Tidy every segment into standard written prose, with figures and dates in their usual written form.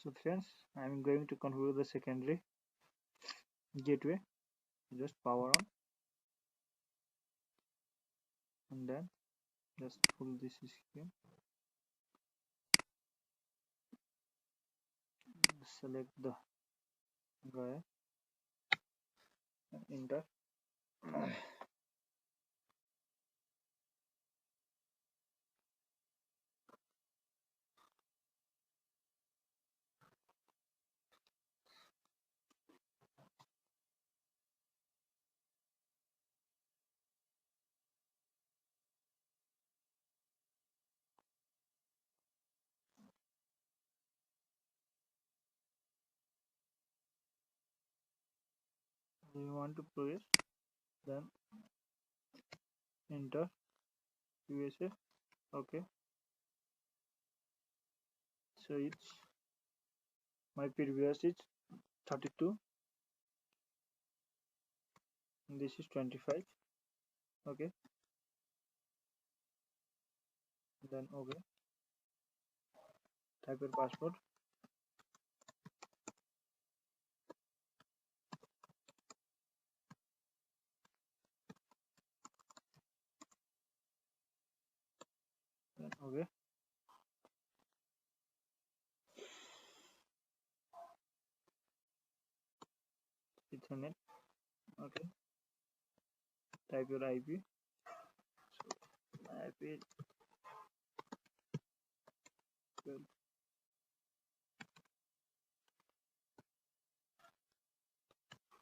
So friends, I am going to configure the secondary gateway. Just power on and then just pull this scheme. Select the guy and enter. Do you want to press? Then enter USA. Okay. So it's my previous is 32. And this is 25. Okay. Then okay. Type your password. Then okay. Ethernet. Okay. Type your IP. So my IP 12.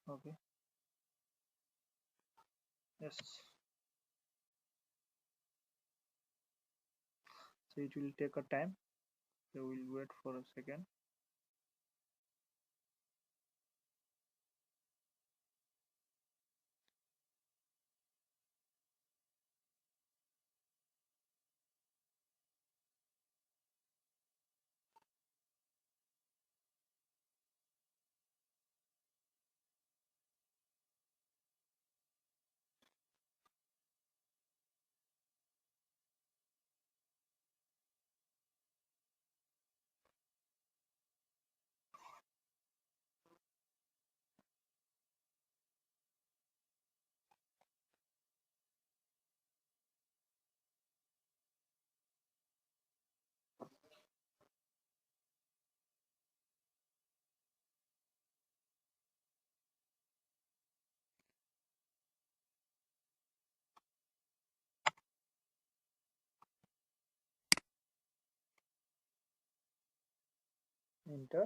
Okay. Yes. So it will take a time. So we'll wait for a second. Enter.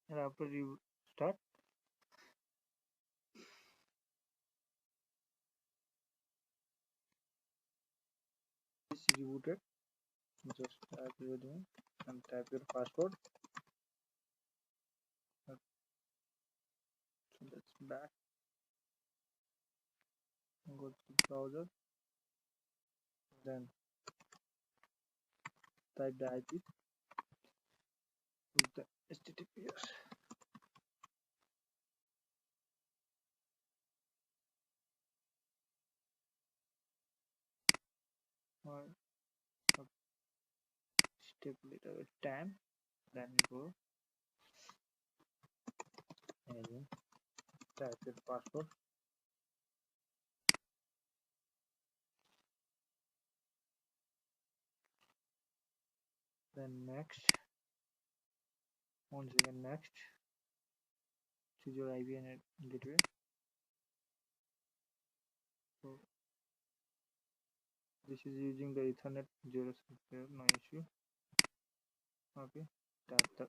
And after you start, it's rebooted. Just type your name and type your password. So let's back. Go to the browser. Then type the IP with the HTTPS. Or take a little bit time. Then you go and then type your password. Then next. Once again next. Choose your IP and gateway. So this is using the Ethernet 0 here, no issue. Okay. Type the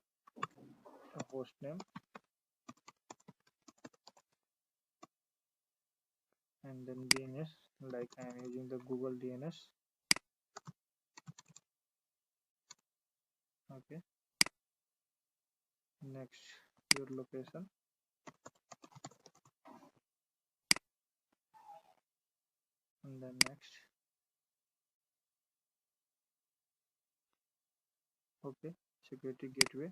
host name and then DNS, like I am using the Google DNS. Okay. Next, your location. And then next. Okay. Security gateway.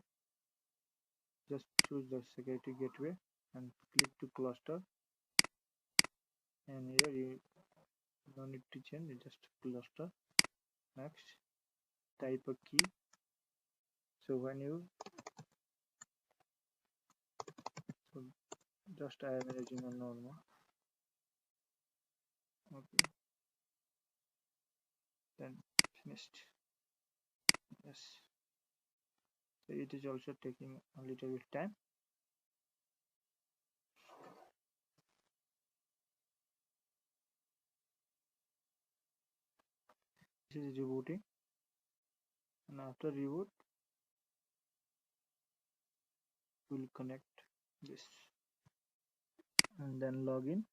Just choose the security gateway and click to cluster. And here you don't need to change, you just cluster. Next, type a key. So when you Just I am managing on normal. Okay, then finished. Yes. So it is also taking a little bit time. This is rebooting, and after reboot, we'll connect this and then log in.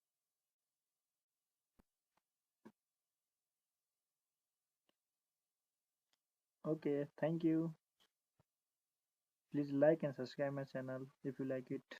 Okay, thank you. Please like and subscribe my channel if you like it.